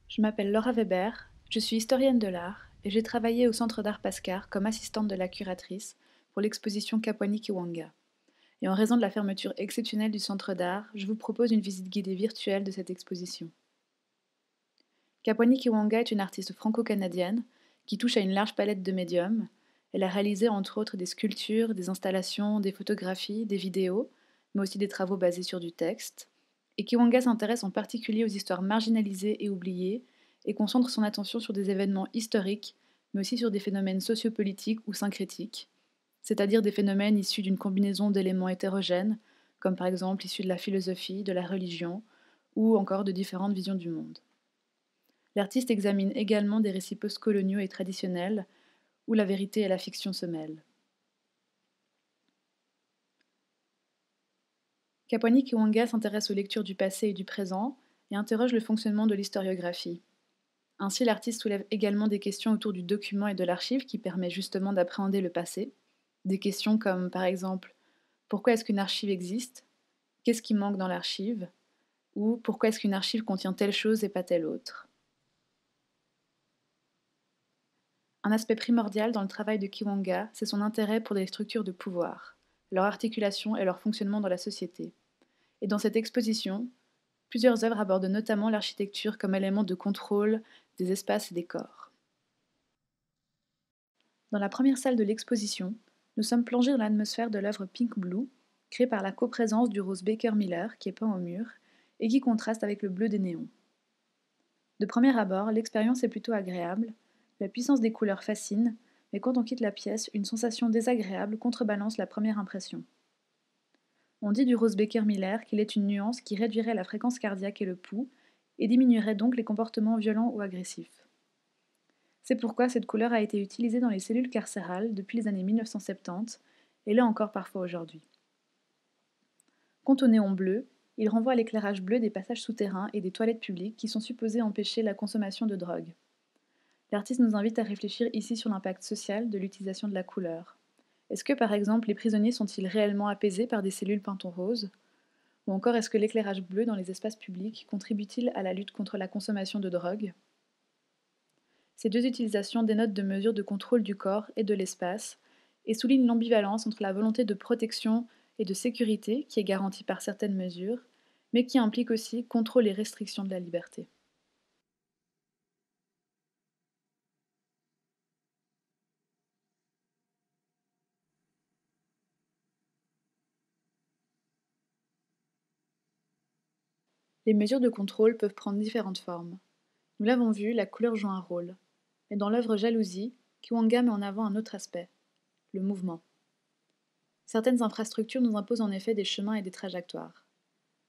Je m'appelle Laura Weber, je suis historienne de l'art et j'ai travaillé au Centre d'art Pascar comme assistante de la curatrice pour l'exposition Kapwani Kiwanga. Et en raison de la fermeture exceptionnelle du centre d'art, je vous propose une visite guidée virtuelle de cette exposition. Kapwani Kiwanga est une artiste franco-canadienne qui touche à une large palette de médiums. Elle a réalisé entre autres des sculptures, des installations, des photographies, des vidéos, mais aussi des travaux basés sur du texte. Et Kiwanga s'intéresse en particulier aux histoires marginalisées et oubliées et concentre son attention sur des événements historiques, mais aussi sur des phénomènes sociopolitiques ou syncrétiques, c'est-à-dire des phénomènes issus d'une combinaison d'éléments hétérogènes, comme par exemple issus de la philosophie, de la religion, ou encore de différentes visions du monde. L'artiste examine également des récits postcoloniaux et traditionnels, où la vérité et la fiction se mêlent. Kapwani Kiwanga s'intéresse aux lectures du passé et du présent et interroge le fonctionnement de l'historiographie. Ainsi, l'artiste soulève également des questions autour du document et de l'archive qui permet justement d'appréhender le passé. Des questions comme, par exemple, pourquoi est-ce qu'une archive existe? Qu'est-ce qui manque dans l'archive? Ou pourquoi est-ce qu'une archive contient telle chose et pas telle autre? Un aspect primordial dans le travail de Kiwanga, c'est son intérêt pour les structures de pouvoir, leur articulation et leur fonctionnement dans la société. Et dans cette exposition, plusieurs œuvres abordent notamment l'architecture comme élément de contrôle des espaces et des corps. Dans la première salle de l'exposition, nous sommes plongés dans l'atmosphère de l'œuvre Pink Blue, créée par la coprésence du rose Baker Miller qui est peint au mur et qui contraste avec le bleu des néons. De premier abord, l'expérience est plutôt agréable, la puissance des couleurs fascine, mais quand on quitte la pièce, une sensation désagréable contrebalance la première impression. On dit du rose Baker Miller qu'il est une nuance qui réduirait la fréquence cardiaque et le pouls, et diminuerait donc les comportements violents ou agressifs. C'est pourquoi cette couleur a été utilisée dans les cellules carcérales depuis les années 1970, et là encore parfois aujourd'hui. Quant au néon bleu, il renvoie à l'éclairage bleu des passages souterrains et des toilettes publiques qui sont supposés empêcher la consommation de drogue. L'artiste nous invite à réfléchir ici sur l'impact social de l'utilisation de la couleur. Est-ce que, par exemple, les prisonniers sont-ils réellement apaisés par des cellules peintes en rose? Ou encore, est-ce que l'éclairage bleu dans les espaces publics contribue-t-il à la lutte contre la consommation de drogue? Ces deux utilisations dénotent de mesures de contrôle du corps et de l'espace, et soulignent l'ambivalence entre la volonté de protection et de sécurité qui est garantie par certaines mesures, mais qui implique aussi contrôle et restriction de la liberté. Les mesures de contrôle peuvent prendre différentes formes. Nous l'avons vu, la couleur joue un rôle. Mais dans l'œuvre Jalousie, Kiwanga met en avant un autre aspect, le mouvement. Certaines infrastructures nous imposent en effet des chemins et des trajectoires.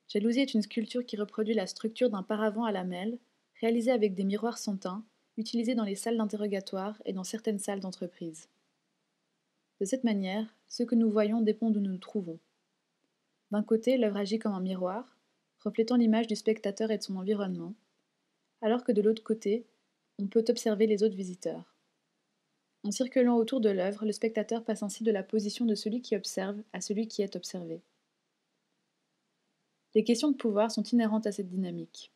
Jalousie est une sculpture qui reproduit la structure d'un paravent à lamelles, réalisée avec des miroirs sans teint, utilisés dans les salles d'interrogatoire et dans certaines salles d'entreprise. De cette manière, ce que nous voyons dépend d'où nous nous trouvons. D'un côté, l'œuvre agit comme un miroir, reflétant l'image du spectateur et de son environnement, alors que de l'autre côté, on peut observer les autres visiteurs. En circulant autour de l'œuvre, le spectateur passe ainsi de la position de celui qui observe à celui qui est observé. Les questions de pouvoir sont inhérentes à cette dynamique.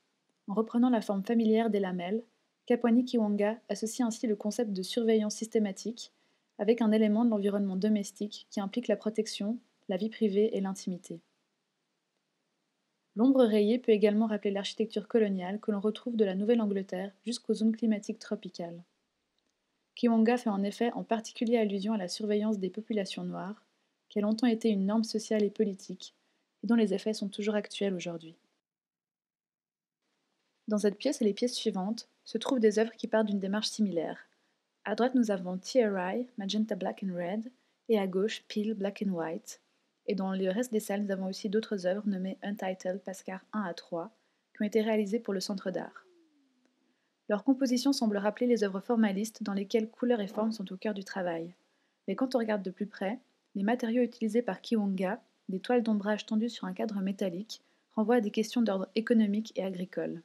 En reprenant la forme familière des lamelles, Kapwani Kiwanga associe ainsi le concept de surveillance systématique avec un élément de l'environnement domestique qui implique la protection, la vie privée et l'intimité. L'ombre rayée peut également rappeler l'architecture coloniale que l'on retrouve de la Nouvelle-Angleterre jusqu'aux zones climatiques tropicales. Kiwanga fait en effet en particulier allusion à la surveillance des populations noires, qui a longtemps été une norme sociale et politique, et dont les effets sont toujours actuels aujourd'hui. Dans cette pièce et les pièces suivantes se trouvent des œuvres qui partent d'une démarche similaire. À droite, nous avons TRI, Magenta Black and Red, et à gauche, Peel Black and White. Et dans le reste des salles, nous avons aussi d'autres œuvres nommées Untitled Pascar 1 à 3, qui ont été réalisées pour le Centre d'art. Leur composition semble rappeler les œuvres formalistes dans lesquelles couleurs et formes sont au cœur du travail. Mais quand on regarde de plus près, les matériaux utilisés par Kiwanga, des toiles d'ombrage tendues sur un cadre métallique, renvoient à des questions d'ordre économique et agricole.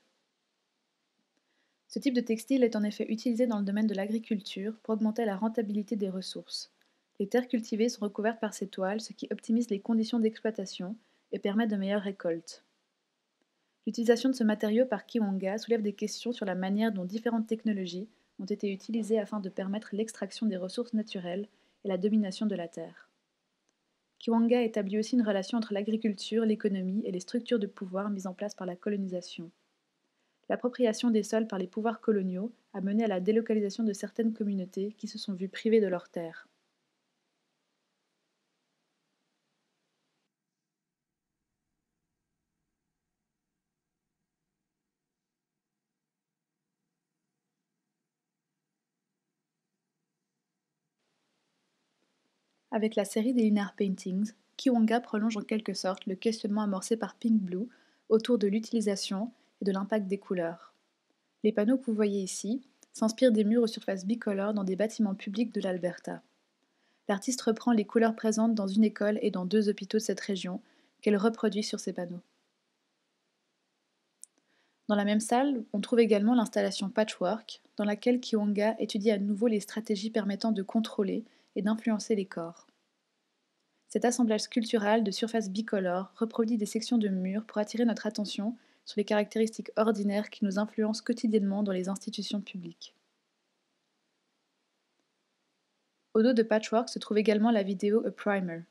Ce type de textile est en effet utilisé dans le domaine de l'agriculture pour augmenter la rentabilité des ressources. Les terres cultivées sont recouvertes par ces toiles, ce qui optimise les conditions d'exploitation et permet de meilleures récoltes. L'utilisation de ce matériau par Kiwanga soulève des questions sur la manière dont différentes technologies ont été utilisées afin de permettre l'extraction des ressources naturelles et la domination de la terre. Kiwanga établit aussi une relation entre l'agriculture, l'économie et les structures de pouvoir mises en place par la colonisation. L'appropriation des sols par les pouvoirs coloniaux a mené à la délocalisation de certaines communautés qui se sont vues privées de leurs terres. Avec la série des Lunar Paintings, Kiwanga prolonge en quelque sorte le questionnement amorcé par Pink Blue autour de l'utilisation et de l'impact des couleurs. Les panneaux que vous voyez ici s'inspirent des murs aux surfaces bicolores dans des bâtiments publics de l'Alberta. L'artiste reprend les couleurs présentes dans une école et dans deux hôpitaux de cette région qu'elle reproduit sur ses panneaux. Dans la même salle, on trouve également l'installation Patchwork, dans laquelle Kiwanga étudie à nouveau les stratégies permettant de contrôler et d'influencer les corps. Cet assemblage sculptural de surfaces bicolores reproduit des sections de murs pour attirer notre attention sur les caractéristiques ordinaires qui nous influencent quotidiennement dans les institutions publiques. Au dos de Patchwork se trouve également la vidéo A Primer.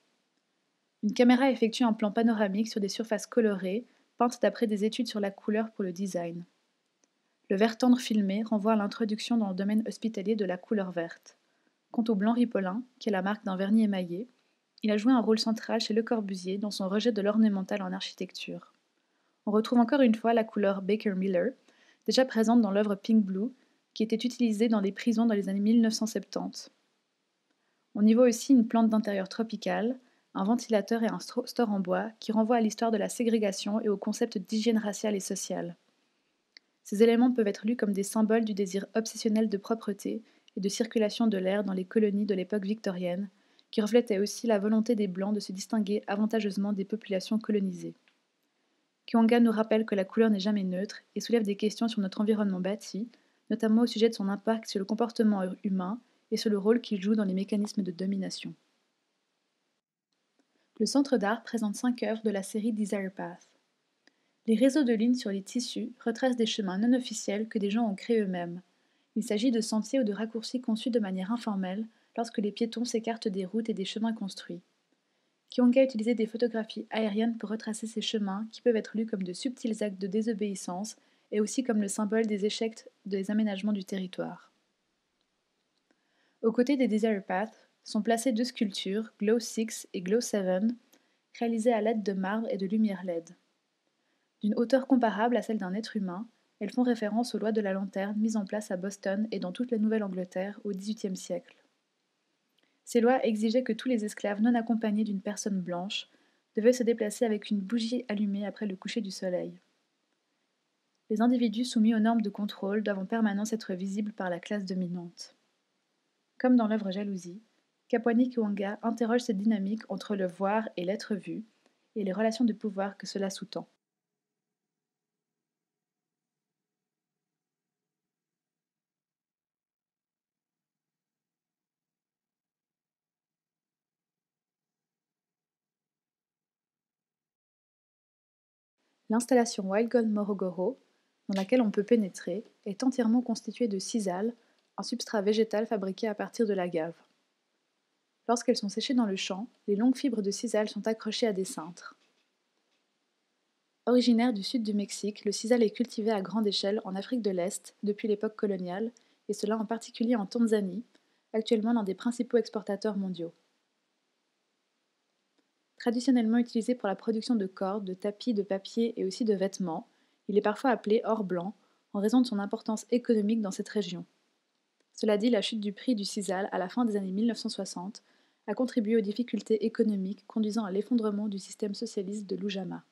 Une caméra effectue un plan panoramique sur des surfaces colorées, peintes d'après des études sur la couleur pour le design. Le vert tendre filmé renvoie à l'introduction dans le domaine hospitalier de la couleur verte. Quant au blanc ripollin, qui est la marque d'un vernis émaillé, il a joué un rôle central chez Le Corbusier dans son rejet de l'ornemental en architecture. On retrouve encore une fois la couleur Baker Miller, déjà présente dans l'œuvre Pink Blue, qui était utilisée dans les prisons dans les années 1970. On y voit aussi une plante d'intérieur tropicale, un ventilateur et un store en bois qui renvoient à l'histoire de la ségrégation et au concept d'hygiène raciale et sociale. Ces éléments peuvent être lus comme des symboles du désir obsessionnel de propreté et de circulation de l'air dans les colonies de l'époque victorienne, qui reflétaient aussi la volonté des Blancs de se distinguer avantageusement des populations colonisées. Kiwanga nous rappelle que la couleur n'est jamais neutre et soulève des questions sur notre environnement bâti, notamment au sujet de son impact sur le comportement humain et sur le rôle qu'il joue dans les mécanismes de domination. Le Centre d'art présente 5 œuvres de la série Desire Path. Les réseaux de lignes sur les tissus retracent des chemins non officiels que des gens ont créés eux-mêmes. Il s'agit de sentiers ou de raccourcis conçus de manière informelle lorsque les piétons s'écartent des routes et des chemins construits. Kiwanga a utilisé des photographies aériennes pour retracer ces chemins qui peuvent être lus comme de subtils actes de désobéissance et aussi comme le symbole des échecs des aménagements du territoire. Aux côtés des Desire Path sont placées deux sculptures, Glow 6 et Glow 7, réalisées à l'aide de marbre et de lumière LED. D'une hauteur comparable à celle d'un être humain, elles font référence aux lois de la lanterne mises en place à Boston et dans toute la Nouvelle-Angleterre au XVIIIe siècle. Ces lois exigeaient que tous les esclaves non accompagnés d'une personne blanche devaient se déplacer avec une bougie allumée après le coucher du soleil. Les individus soumis aux normes de contrôle doivent en permanence être visibles par la classe dominante. Comme dans l'œuvre Jalousie, Kapwani Kiwanga interroge cette dynamique entre le voir et l'être vu, et les relations de pouvoir que cela sous-tend. L'installation Wild Gold Morogoro, dans laquelle on peut pénétrer, est entièrement constituée de sisal, un substrat végétal fabriqué à partir de l'agave. Lorsqu'elles sont séchées dans le champ, les longues fibres de sisal sont accrochées à des cintres. Originaire du sud du Mexique, le sisal est cultivé à grande échelle en Afrique de l'Est depuis l'époque coloniale, et cela en particulier en Tanzanie, actuellement l'un des principaux exportateurs mondiaux. Traditionnellement utilisé pour la production de cordes, de tapis, de papier et aussi de vêtements, il est parfois appelé or blanc en raison de son importance économique dans cette région. Cela dit, la chute du prix du sisal à la fin des années 1960 a contribué aux difficultés économiques conduisant à l'effondrement du système socialiste de l'Ujama.